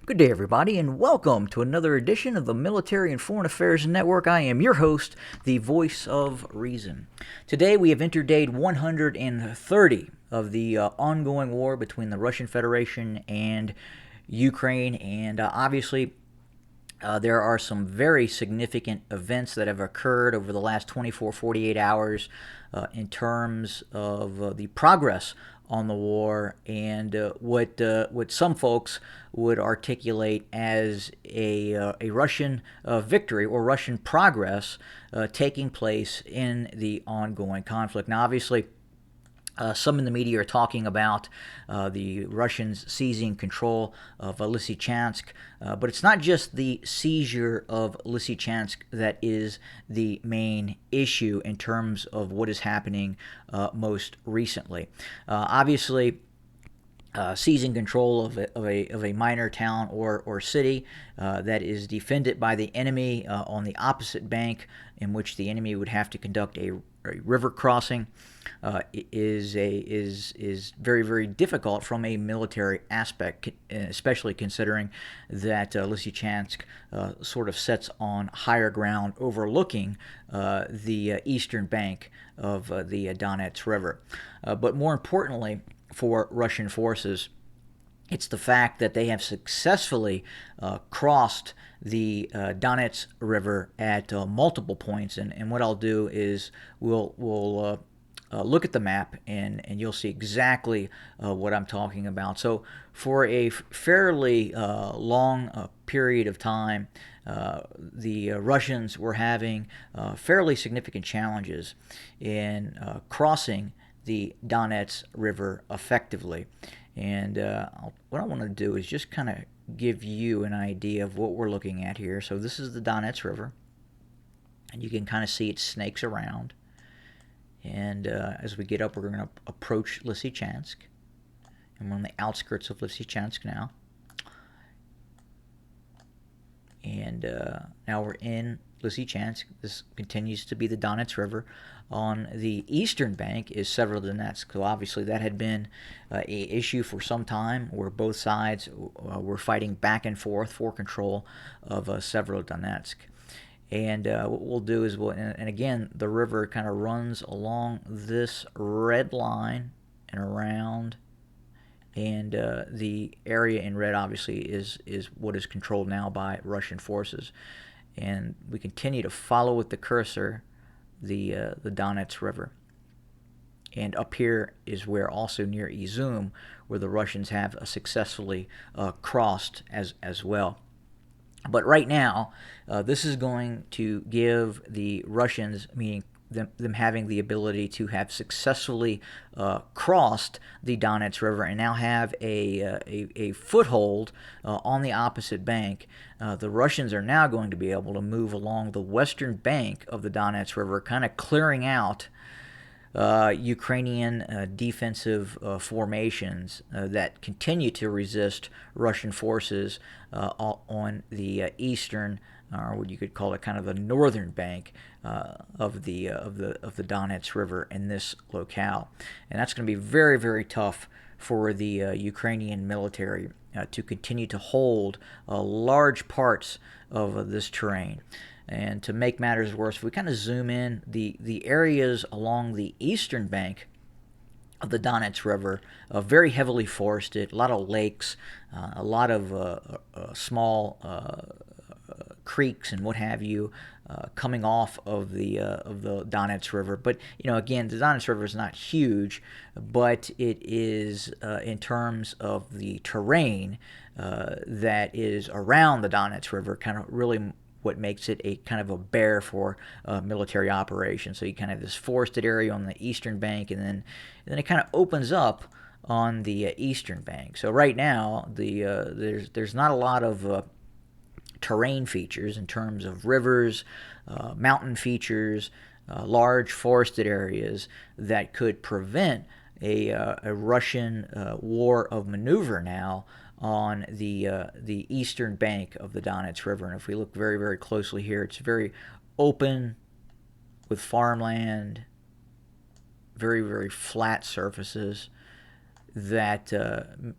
Good day, everybody, and welcome to another edition of the Military and Foreign Affairs Network. I am your host, the voice of reason. Today, we have entered day 130 of the ongoing war between the Russian Federation and Ukraine, and obviously, there are some very significant events that have occurred over the last 24, 48 hours in terms of the progress on the war and what some folks would articulate as a Russian victory or Russian progress taking place in the ongoing conflict. Now, obviously, some in the media are talking about the Russians seizing control of Lysychansk, but it's not just the seizure of Lysychansk that is the main issue in terms of what is happening most recently. Obviously, seizing control of a minor town or city that is defended by the enemy on the opposite bank, in which the enemy would have to conduct a river crossing, is very, very difficult from a military aspect, especially considering that Lysychansk sort of sits on higher ground overlooking the eastern bank of the Donets River. But more importantly, for Russian forces, it's the fact that they have successfully crossed the Donets River at multiple points. And what I'll do is we'll look at the map and you'll see exactly what I'm talking about. So for a fairly long period of time, the Russians were having fairly significant challenges in crossing the Donets River effectively. And what I want to do is just kind of give you an idea of what we're looking at here. So this is the Donets River, and you can kind of see it snakes around. And as we get up, we're going to approach Lysychansk. And we're on the outskirts of Lysychansk now. And now we're in Lysychansk. This continues to be the Donets River. On the eastern bank is Severodonetsk. So obviously that had been an issue for some time, where both sides were fighting back and forth for control of Severodonetsk. And what we'll do is, and again, the river kind of runs along this red line and around. And the area in red, obviously, is what is controlled now by Russian forces. And we continue to follow with the cursor the Donets River. And up here is where, also near Izum, where the Russians have successfully crossed as well. But right now, this is going to give the Russians, meaning them having the ability to have successfully crossed the Donets River and now have a foothold on the opposite bank. The Russians are now going to be able to move along the western bank of the Donets River, kind of clearing out Ukrainian defensive formations that continue to resist Russian forces on the eastern, or what you could call it, kind of the northern bank of the Donets River in this locale. And that's going to be very, very tough for the Ukrainian military to continue to hold large parts of this terrain. And to make matters worse, if we kind of zoom in, the areas along the eastern bank of the Donets River, very heavily forested, a lot of lakes, a lot of small creeks and what have you, coming off of the Donets River. But again, the Donets River is not huge, but it is in terms of the terrain that is around the Donets River, kind of really what makes it a kind of a bear for military operations. So you kind of have this forested area on the eastern bank, and then it kind of opens up on the eastern bank. So right now, there's not a lot of terrain features in terms of rivers, mountain features, large forested areas that could prevent a Russian war of maneuver now on the eastern bank of the Donets River. And if we look very, very closely here, it's very open with farmland, very, very flat surfaces that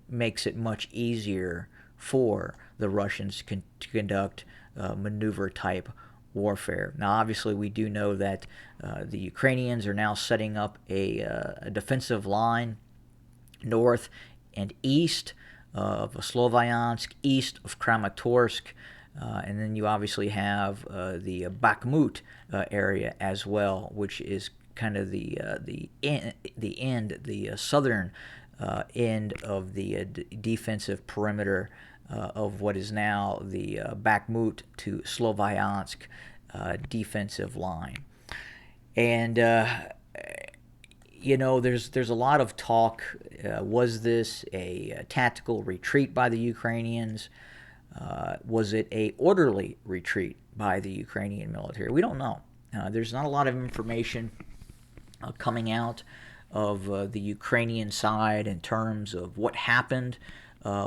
makes it much easier for the Russians to conduct maneuver-type warfare. Now, obviously, we do know that the Ukrainians are now setting up a defensive line north and east of Sloviansk, east of Kramatorsk, and then you obviously have the Bakhmut area as well, which is kind of the southern end of the defensive perimeter of what is now the Bakhmut to Sloviansk defensive line. And there's a lot of talk. Was this a tactical retreat by the Ukrainians? Was it a orderly retreat by the Ukrainian military? We don't know. There's not a lot of information coming out of the Ukrainian side in terms of what happened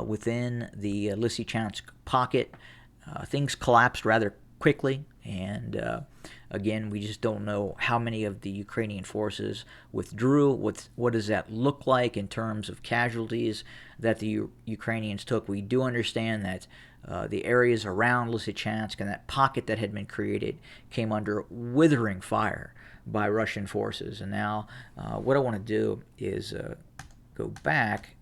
within the Lysychansk pocket. Things collapsed rather quickly, and again, we just don't know how many of the Ukrainian forces withdrew. What does that look like in terms of casualties that the Ukrainians took? We do understand that the areas around Lysychansk and that pocket that had been created came under withering fire by Russian forces. And now what I want to do is go back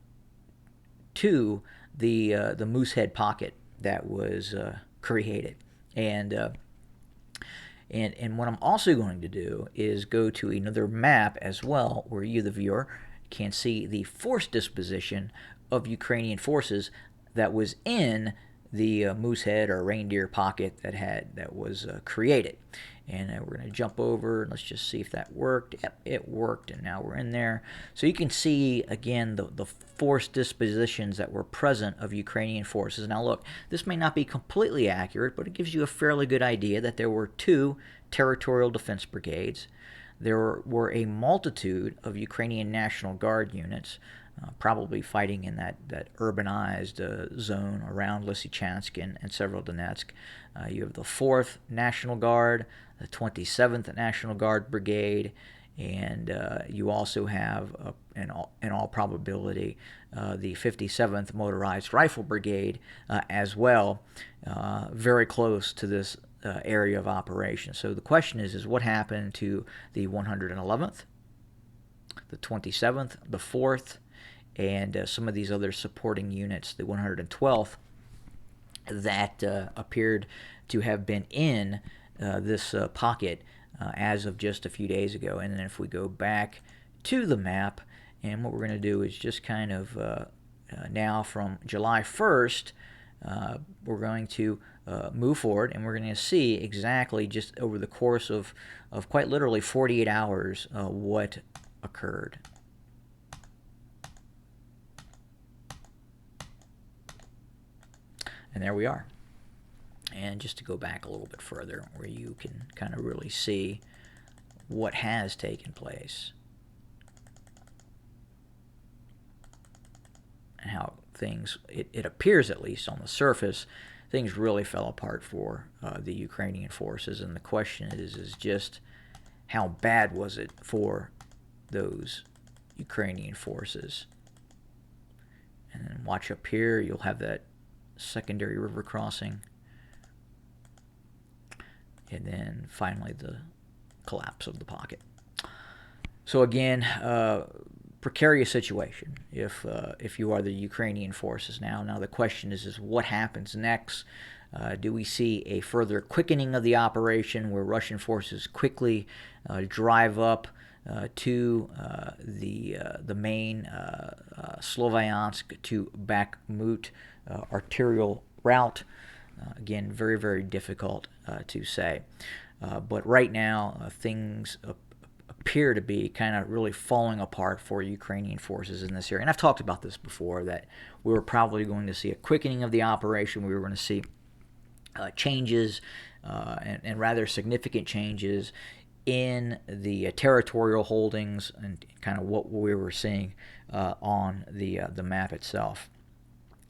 to the Moosehead pocket that was created. And what I'm also going to do is go to another map as well, where you, the viewer, can see the force disposition of Ukrainian forces that was in the Moosehead or reindeer pocket that was created. And we're going to jump over and let's just see if that worked. Yep, it worked, and now we're in there. So you can see, again, the force dispositions that were present of Ukrainian forces. Now look, this may not be completely accurate, but it gives you a fairly good idea that there were 2 territorial defense brigades. There were a multitude of Ukrainian National Guard units, probably fighting in that urbanized zone around Lysychansk and several Donetsk. You have the 4th National Guard, the 27th National Guard Brigade, and you also have, in all probability, the 57th Motorized Rifle Brigade as well, very close to this area of operation. So the question is what happened to the 111th, the 27th, the 4th, and some of these other supporting units, the 112th, that appeared to have been in this pocket as of just a few days ago. And then if we go back to the map, and what we're going to do is just kind of now from July 1st, we're going to move forward, and we're going to see exactly, just over the course of quite literally 48 hours, what occurred. And there we are. And just to go back a little bit further, where you can kind of really see what has taken place and how things, it appears, at least on the surface, things really fell apart for the Ukrainian forces. And the question is just how bad was it for those Ukrainian forces? And then watch up here, you'll have that secondary river crossing, and then finally the collapse of the pocket. So again, precarious situation if you are the Ukrainian forces now. Now the question is what happens next? Do we see a further quickening of the operation, where Russian forces quickly drive up to the main Sloviansk to Bakhmut arterial route? Again, very, very difficult to say. But right now, things appear to be kind of really falling apart for Ukrainian forces in this area. And I've talked about this before, that we were probably going to see a quickening of the operation. We were going to see changes, and rather significant changes, in the territorial holdings and kind of what we were seeing on the map itself.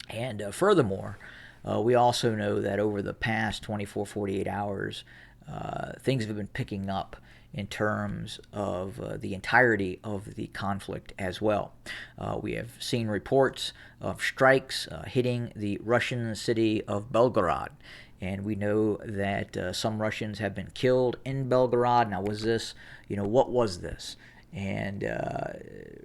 And furthermore, we also know that over the past 24, 48 hours, things have been picking up in terms of the entirety of the conflict as well. We have seen reports of strikes hitting the Russian city of Belgorod. And we know that some Russians have been killed in Belgorod. Now, was this, what was this? And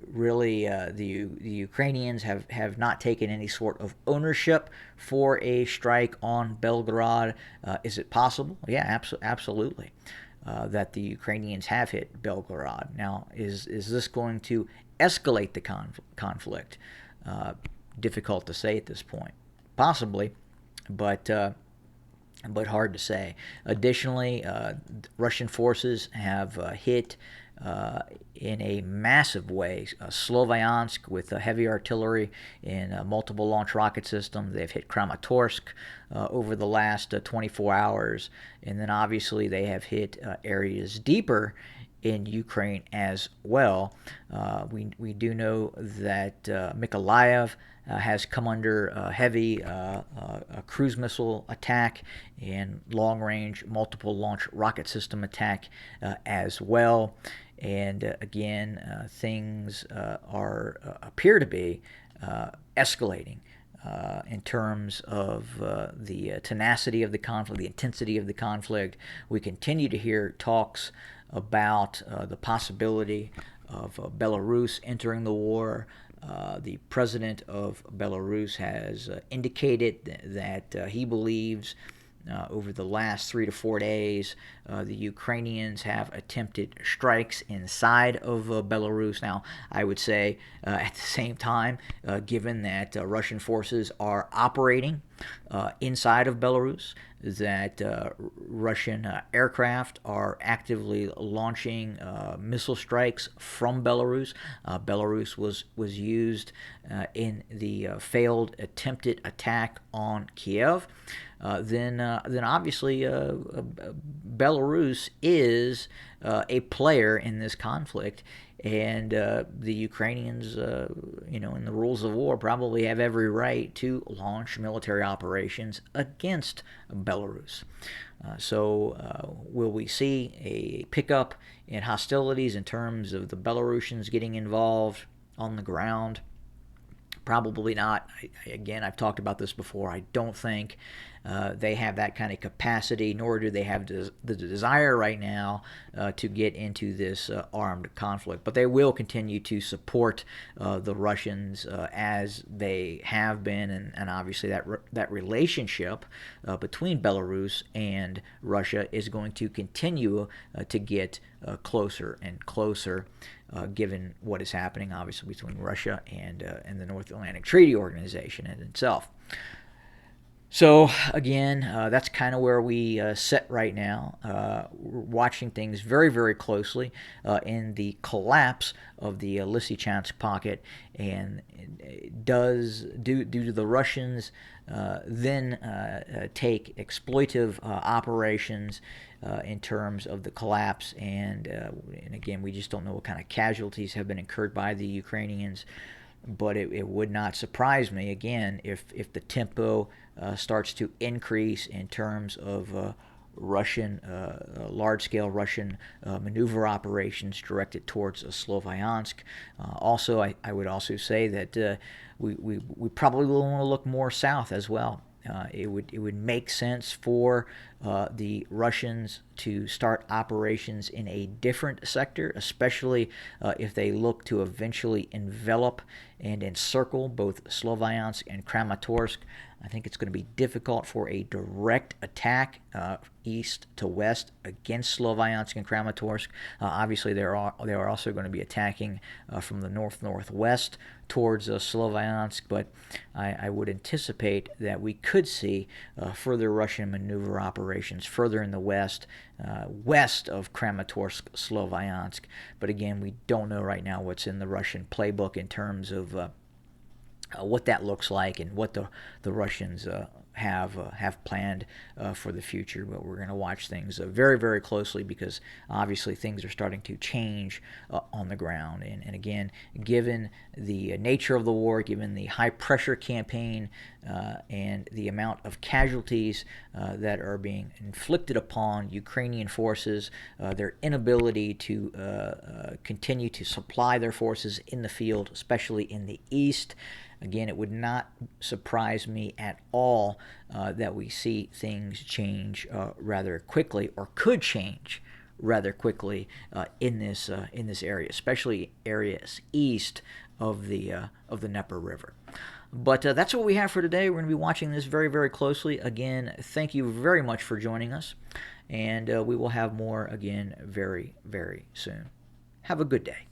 really, the Ukrainians have not taken any sort of ownership for a strike on Belgorod. Is it possible? Yeah, absolutely. That the Ukrainians have hit Belgorod. Now, is this going to escalate the conflict? Difficult to say at this point. Possibly, but hard to say. Additionally, Russian forces have hit in a massive way Sloviansk with heavy artillery and multiple launch rocket systems. They've hit Kramatorsk over the last 24 hours. And then obviously they have hit areas deeper in Ukraine as well. We do know that Mykolaiv has come under heavy cruise missile attack and long-range multiple launch rocket system attack as well. And again, things appear to be escalating in terms of the tenacity of the conflict, the intensity of the conflict. We continue to hear talks about the possibility of Belarus entering the war. The president of Belarus has indicated that he believes over the last 3 to 4 days, the Ukrainians have attempted strikes inside of Belarus. Now, I would say at the same time, given that Russian forces are operating inside of Belarus, that Russian aircraft are actively launching missile strikes from Belarus. Belarus was used in the failed attempted attack on Kiev. Then obviously Belarus is a player in this conflict, and the Ukrainians, in the rules of war, probably have every right to launch military operations against Belarus. So will we see a pickup in hostilities in terms of the Belarusians getting involved on the ground? Probably not. Again, I've talked about this before. I don't think they have that kind of capacity, nor do they have the desire right now to get into this armed conflict. But they will continue to support the Russians as they have been, and obviously that relationship between Belarus and Russia is going to continue to get closer and closer. Given what is happening, obviously, between Russia and the North Atlantic Treaty Organization in itself. So, again, that's kind of where we sit right now. We're watching things very, very closely in the collapse of the Lysychansk pocket, and due to the Russians then take exploitive operations in terms of the collapse, and again, we just don't know what kind of casualties have been incurred by the Ukrainians, but it would not surprise me, again, if the tempo starts to increase in terms of Russian, large-scale Russian maneuver operations directed towards Sloviansk. Also, I would also say that we probably will want to look more south as well. It would make sense for the Russians to start operations in a different sector, especially if they look to eventually envelop and encircle both Sloviansk and Kramatorsk. I think it's going to be difficult for a direct attack east to west against Sloviansk and Kramatorsk. Obviously, they are also going to be attacking from the north-northwest towards Sloviansk, but I would anticipate that we could see further Russian maneuver operations further in the west, west of Kramatorsk, Sloviansk. But again, we don't know right now what's in the Russian playbook in terms of what that looks like and what the Russians have planned for the future. But we're going to watch things very, very closely, because obviously things are starting to change on the ground. And again, given the nature of the war, given the high-pressure campaign and the amount of casualties that are being inflicted upon Ukrainian forces, their inability to continue to supply their forces in the field, especially in the east. Again, it would not surprise me at all that we see things change rather quickly, or could change rather quickly in this area, especially areas east of the Dnieper River. But that's what we have for today. We're going to be watching this very, very closely. Again, thank you very much for joining us, and we will have more again very, very soon. Have a good day.